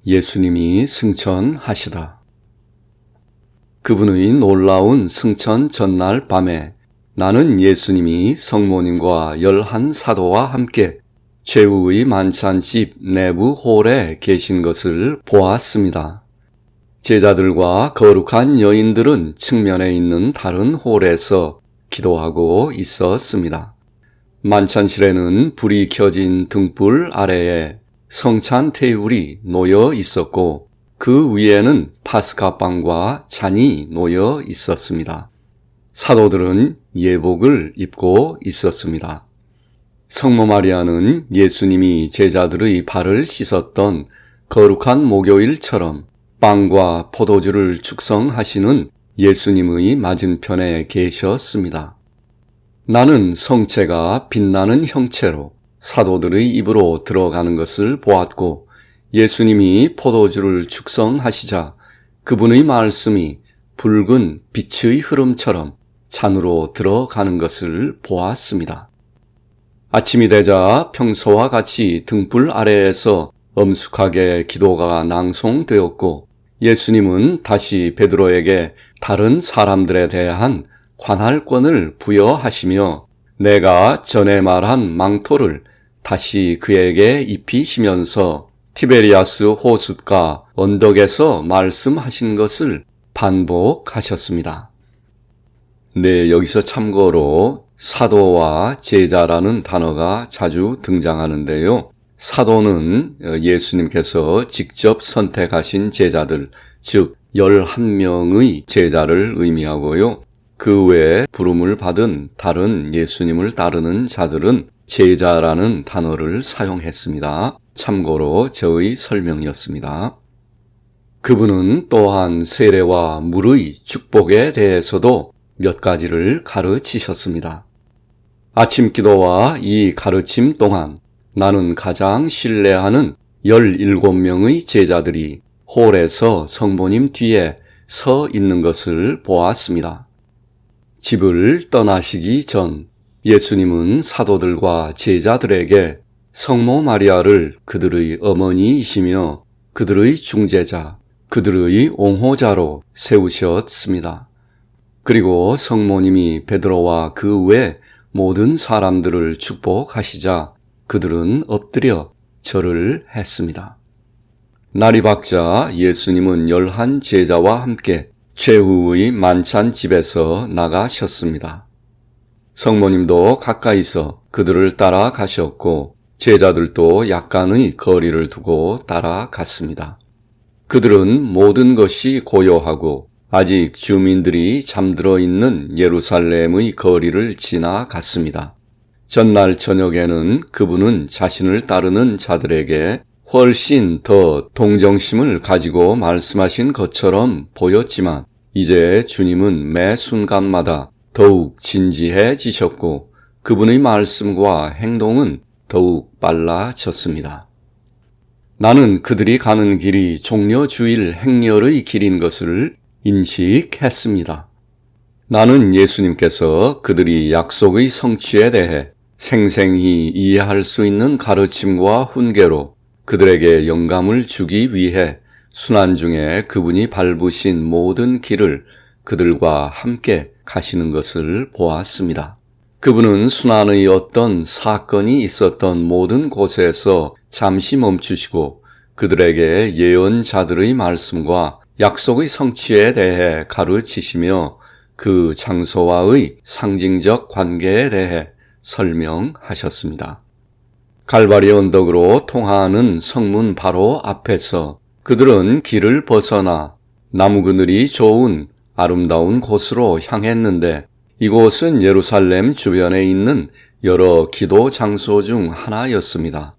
예수님이 승천하시다. 그분의 놀라운 승천 전날 밤에 나는 예수님이 성모님과 11사도와 함께 최후의 만찬집 내부 홀에 계신 것을 보았습니다. 제자들과 거룩한 여인들은 측면에 있는 다른 홀에서 기도하고 있었습니다. 만찬실에는 불이 켜진 등불 아래에 성찬 테이블이 놓여 있었고 그 위에는 파스카빵과 잔이 놓여 있었습니다. 사도들은 예복을 입고 있었습니다. 성모 마리아는 예수님이 제자들의 발을 씻었던 거룩한 목요일처럼 빵과 포도주를 축성하시는 예수님의 맞은편에 계셨습니다. 나는 성체가 빛나는 형체로 사도들의 입으로 들어가는 것을 보았고 예수님이 포도주를 축성하시자 그분의 말씀이 붉은 빛의 흐름처럼 잔으로 들어가는 것을 보았습니다. 아침이 되자 평소와 같이 등불 아래에서 엄숙하게 기도가 낭송되었고 예수님은 다시 베드로에게 다른 사람들에 대한 관할권을 부여하시며 내가 전에 말한 망토를 다시 그에게 입히시면서 티베리아스 호숫가 언덕에서 말씀하신 것을 반복하셨습니다. 네, 여기서 참고로 사도와 제자라는 단어가 자주 등장하는데요. 사도는 예수님께서 직접 선택하신 제자들, 즉 11명의 제자를 의미하고요. 그 외에 부름을 받은 다른 예수님을 따르는 자들은 제자라는 단어를 사용했습니다. 참고로 저의 설명이었습니다. 그분은 또한 세례와 물의 축복에 대해서도 몇 가지를 가르치셨습니다. 아침 기도와 이 가르침 동안 나는 가장 신뢰하는 17명의 제자들이 홀에서 성모님 뒤에 서 있는 것을 보았습니다. 집을 떠나시기 전 예수님은 사도들과 제자들에게 성모 마리아를 그들의 어머니이시며 그들의 중재자, 그들의 옹호자로 세우셨습니다. 그리고 성모님이 베드로와 그 외 모든 사람들을 축복하시자 그들은 엎드려 절을 했습니다. 날이 밝자 예수님은 11 제자와 함께 최후의 만찬집에서 나가셨습니다. 성모님도 가까이서 그들을 따라가셨고 제자들도 약간의 거리를 두고 따라갔습니다. 그들은 모든 것이 고요하고 아직 주민들이 잠들어 있는 예루살렘의 거리를 지나갔습니다. 전날 저녁에는 그분은 자신을 따르는 자들에게 훨씬 더 동정심을 가지고 말씀하신 것처럼 보였지만 이제 주님은 매 순간마다 더욱 진지해지셨고 그분의 말씀과 행동은 더욱 빨라졌습니다. 나는 그들이 가는 길이 종려주일 행렬의 길인 것을 인식했습니다. 나는 예수님께서 그들이 약속의 성취에 대해 생생히 이해할 수 있는 가르침과 훈계로 그들에게 영감을 주기 위해 순환 중에 그분이 밟으신 모든 길을 그들과 함께 가시는 것을 보았습니다. 그분은 순환의 어떤 사건이 있었던 모든 곳에서 잠시 멈추시고 그들에게 예언자들의 말씀과 약속의 성취에 대해 가르치시며 그 장소와의 상징적 관계에 대해 설명하셨습니다. 갈바리 언덕으로 통하는 성문 바로 앞에서 그들은 길을 벗어나 나무 그늘이 좋은 아름다운 곳으로 향했는데 이곳은 예루살렘 주변에 있는 여러 기도 장소 중 하나였습니다.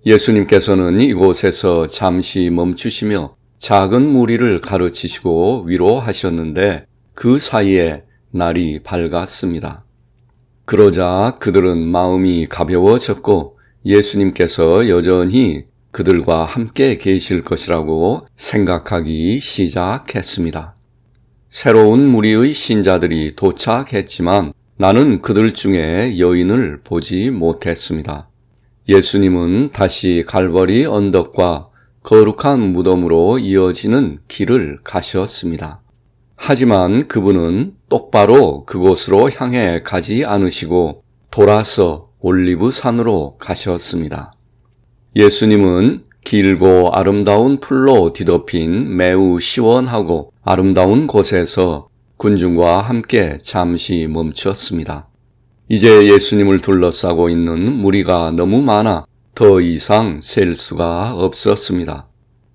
예수님께서는 이곳에서 잠시 멈추시며 작은 무리를 가르치시고 위로하셨는데 그 사이에 날이 밝았습니다. 그러자 그들은 마음이 가벼워졌고 예수님께서 여전히 그들과 함께 계실 것이라고 생각하기 시작했습니다. 새로운 무리의 신자들이 도착했지만 나는 그들 중에 여인을 보지 못했습니다. 예수님은 다시 갈보리 언덕과 거룩한 무덤으로 이어지는 길을 가셨습니다. 하지만 그분은 똑바로 그곳으로 향해 가지 않으시고 돌아서 올리브 산으로 가셨습니다. 예수님은 길고 아름다운 풀로 뒤덮인 매우 시원하고 아름다운 곳에서 군중과 함께 잠시 멈추었습니다. 이제 예수님을 둘러싸고 있는 무리가 너무 많아 더 이상 셀 수가 없었습니다.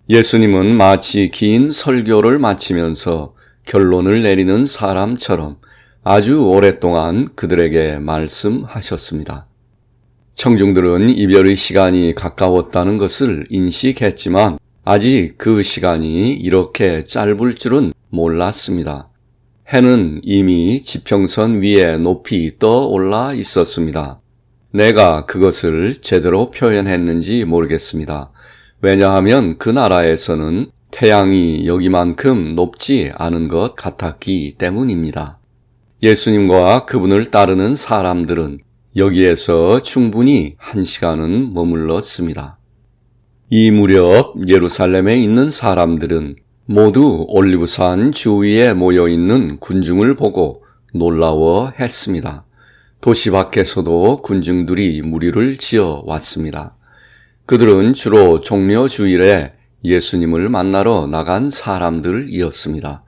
예수님은 마치 긴 설교를 마치면서 결론을 내리는 사람처럼 아주 오랫동안 그들에게 말씀하셨습니다. 청중들은 이별의 시간이 가까웠다는 것을 인식했지만 아직 그 시간이 이렇게 짧을 줄은 몰랐습니다. 해는 이미 지평선 위에 높이 떠올라 있었습니다. 내가 그것을 제대로 표현했는지 모르겠습니다. 왜냐하면 그 나라에서는 태양이 여기만큼 높지 않은 것 같았기 때문입니다. 예수님과 그분을 따르는 사람들은 여기에서 충분히 1시간은 머물렀습니다. 이 무렵 예루살렘에 있는 사람들은 모두 올리브산 주위에 모여있는 군중을 보고 놀라워했습니다. 도시 밖에서도 군중들이 무리를 지어 왔습니다. 그들은 주로 종려 주일에 예수님을 만나러 나간 사람들이었습니다.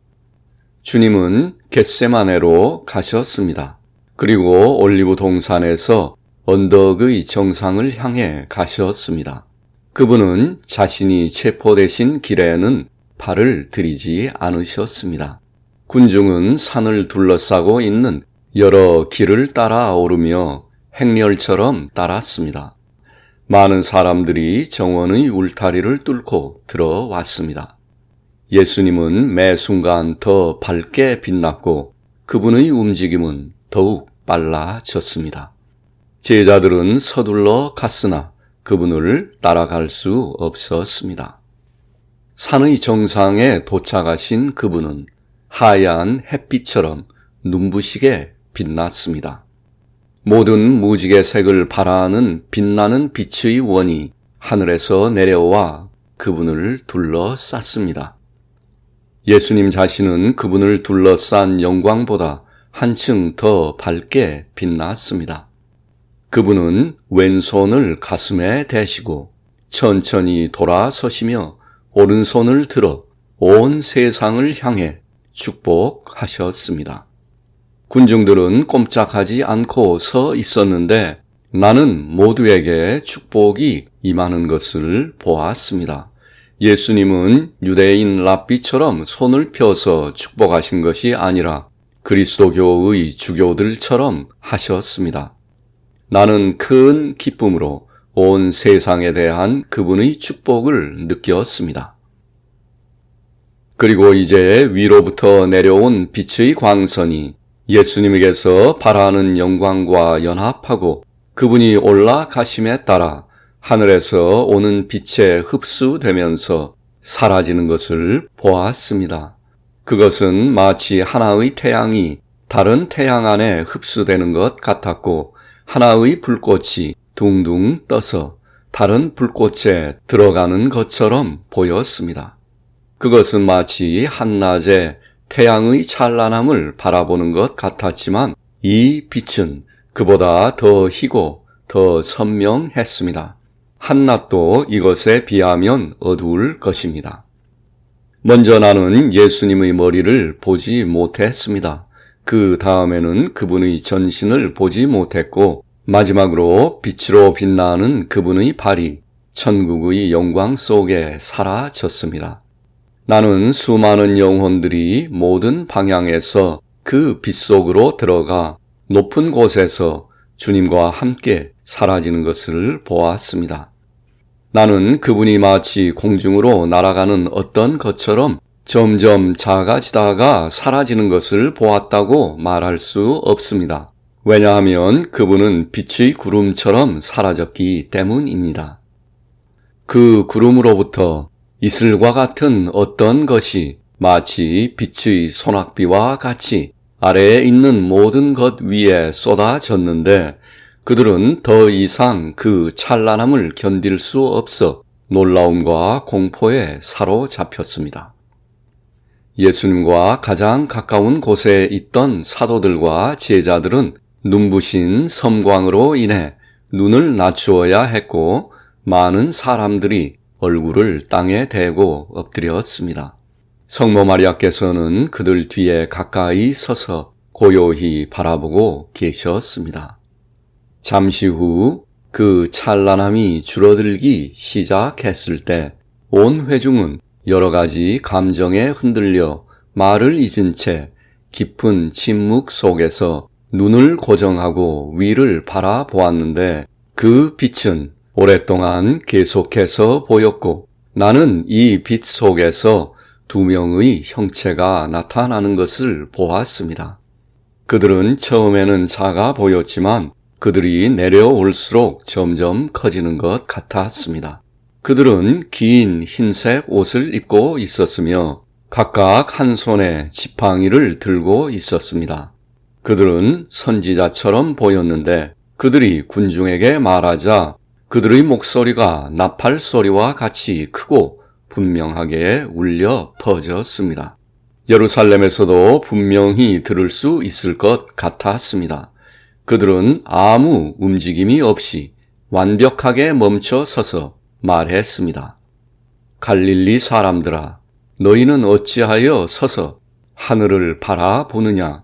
주님은 겟세마네로 가셨습니다. 그리고 올리브 동산에서 언덕의 정상을 향해 가셨습니다. 그분은 자신이 체포되신 길에는 발을 들이지 않으셨습니다. 군중은 산을 둘러싸고 있는 여러 길을 따라 오르며 행렬처럼 따랐습니다. 많은 사람들이 정원의 울타리를 뚫고 들어왔습니다. 예수님은 매 순간 더 밝게 빛났고 그분의 움직임은 더욱 빨라졌습니다. 제자들은 서둘러 갔으나 그분을 따라갈 수 없었습니다. 산의 정상에 도착하신 그분은 하얀 햇빛처럼 눈부시게 빛났습니다. 모든 무지개 색을 발하는 빛나는 빛의 원이 하늘에서 내려와 그분을 둘러쌌습니다. 예수님 자신은 그분을 둘러싼 영광보다 한층 더 밝게 빛났습니다. 그분은 왼손을 가슴에 대시고 천천히 돌아서시며 오른손을 들어 온 세상을 향해 축복하셨습니다. 군중들은 꼼짝하지 않고 서 있었는데 나는 모두에게 축복이 임하는 것을 보았습니다. 예수님은 유대인 랍비처럼 손을 펴서 축복하신 것이 아니라 그리스도교의 주교들처럼 하셨습니다. 나는 큰 기쁨으로 온 세상에 대한 그분의 축복을 느꼈습니다. 그리고 이제 위로부터 내려온 빛의 광선이 예수님에게서 발하는 영광과 연합하고 그분이 올라가심에 따라 하늘에서 오는 빛에 흡수되면서 사라지는 것을 보았습니다. 그것은 마치 하나의 태양이 다른 태양 안에 흡수되는 것 같았고 하나의 불꽃이 둥둥 떠서 다른 불꽃에 들어가는 것처럼 보였습니다. 그것은 마치 한낮에 태양의 찬란함을 바라보는 것 같았지만 이 빛은 그보다 더 희고 더 선명했습니다. 한낮도 이것에 비하면 어두울 것입니다. 먼저 나는 예수님의 머리를 보지 못했습니다. 그 다음에는 그분의 전신을 보지 못했고 마지막으로 빛으로 빛나는 그분의 발이 천국의 영광 속에 사라졌습니다. 나는 수많은 영혼들이 모든 방향에서 그 빛 속으로 들어가 높은 곳에서 주님과 함께 사라지는 것을 보았습니다. 나는 그분이 마치 공중으로 날아가는 어떤 것처럼 점점 작아지다가 사라지는 것을 보았다고 말할 수 없습니다. 왜냐하면 그분은 빛의 구름처럼 사라졌기 때문입니다. 그 구름으로부터 이슬과 같은 어떤 것이 마치 빛의 소낙비와 같이 아래에 있는 모든 것 위에 쏟아졌는데 그들은 더 이상 그 찬란함을 견딜 수 없어 놀라움과 공포에 사로잡혔습니다. 예수님과 가장 가까운 곳에 있던 사도들과 제자들은 눈부신 섬광으로 인해 눈을 낮추어야 했고 많은 사람들이 얼굴을 땅에 대고 엎드렸습니다. 성모 마리아께서는 그들 뒤에 가까이 서서 고요히 바라보고 계셨습니다. 잠시 후 그 찬란함이 줄어들기 시작했을 때 온 회중은 여러 가지 감정에 흔들려 말을 잊은 채 깊은 침묵 속에서 눈을 고정하고 위를 바라보았는데 그 빛은 오랫동안 계속해서 보였고 나는 이 빛 속에서 두 명의 형체가 나타나는 것을 보았습니다. 그들은 처음에는 작아 보였지만 그들이 내려올수록 점점 커지는 것 같았습니다. 그들은 긴 흰색 옷을 입고 있었으며 각각 한 손에 지팡이를 들고 있었습니다. 그들은 선지자처럼 보였는데 그들이 군중에게 말하자 그들의 목소리가 나팔 소리와 같이 크고 분명하게 울려 퍼졌습니다. 예루살렘에서도 분명히 들을 수 있을 것 같았습니다. 그들은 아무 움직임이 없이 완벽하게 멈춰 서서 말했습니다. 갈릴리 사람들아, 너희는 어찌하여 서서 하늘을 바라보느냐?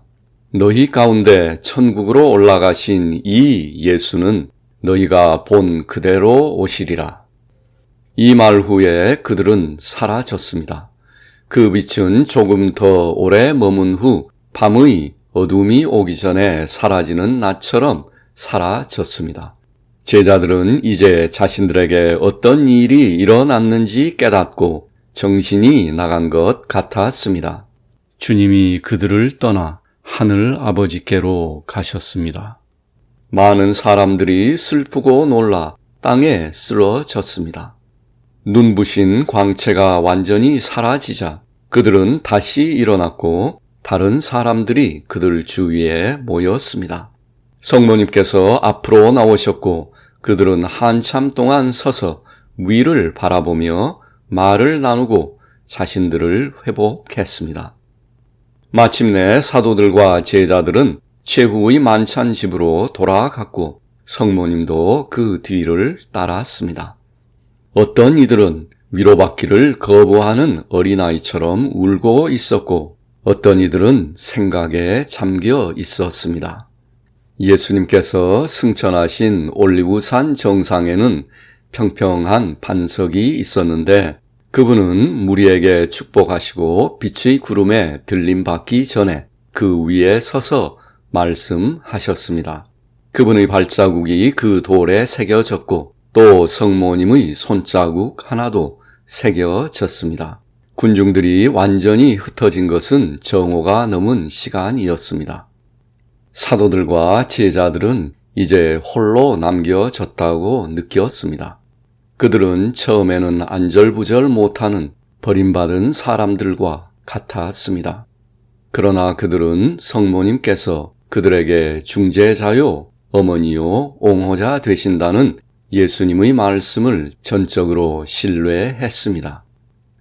너희 가운데 천국으로 올라가신 이 예수는 너희가 본 그대로 오시리라. 이 말 후에 그들은 사라졌습니다. 그 빛은 조금 더 오래 머문 후 밤의 어둠이 오기 전에 사라지는 낮처럼 사라졌습니다. 제자들은 이제 자신들에게 어떤 일이 일어났는지 깨닫고 정신이 나간 것 같았습니다. 주님이 그들을 떠나 하늘 아버지께로 가셨습니다. 많은 사람들이 슬프고 놀라 땅에 쓰러졌습니다. 눈부신 광채가 완전히 사라지자 그들은 다시 일어났고 다른 사람들이 그들 주위에 모였습니다. 성모님께서 앞으로 나오셨고 그들은 한참 동안 서서 위를 바라보며 말을 나누고 자신들을 회복했습니다. 마침내 사도들과 제자들은 최후의 만찬 집으로 돌아갔고 성모님도 그 뒤를 따랐습니다. 어떤 이들은 위로받기를 거부하는 어린아이처럼 울고 있었고 어떤 이들은 생각에 잠겨 있었습니다. 예수님께서 승천하신 올리브산 정상에는 평평한 반석이 있었는데 그분은 무리에게 축복하시고 빛의 구름에 들림받기 전에 그 위에 서서 말씀하셨습니다. 그분의 발자국이 그 돌에 새겨졌고 또 성모님의 손자국 하나도 새겨졌습니다. 군중들이 완전히 흩어진 것은 정오가 넘은 시간이었습니다. 사도들과 제자들은 이제 홀로 남겨졌다고 느꼈습니다. 그들은 처음에는 안절부절 못하는 버림받은 사람들과 같았습니다. 그러나 그들은 성모님께서 그들에게 중재자요, 어머니요, 옹호자 되신다는 예수님의 말씀을 전적으로 신뢰했습니다.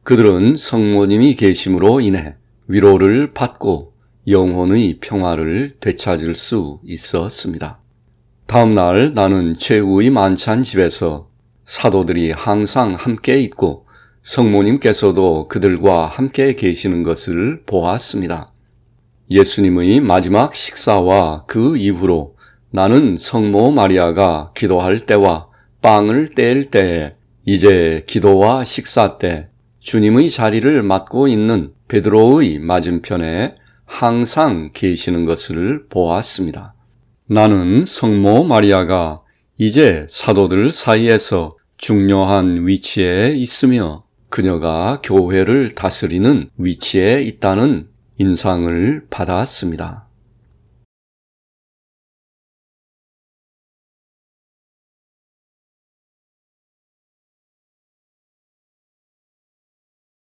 그들은 성모님이 계심으로 인해 위로를 받고 영혼의 평화를 되찾을 수 있었습니다. 다음 날 나는 최후의 만찬 집에서 사도들이 항상 함께 있고 성모님께서도 그들과 함께 계시는 것을 보았습니다. 예수님의 마지막 식사와 그 이후로 나는 성모 마리아가 기도할 때와 빵을 뗄 때에 이제 기도와 식사 때 주님의 자리를 맡고 있는 베드로의 맞은편에 항상 계시는 것을 보았습니다. 나는 성모 마리아가 이제 사도들 사이에서 중요한 위치에 있으며 그녀가 교회를 다스리는 위치에 있다는 인상을 받았습니다.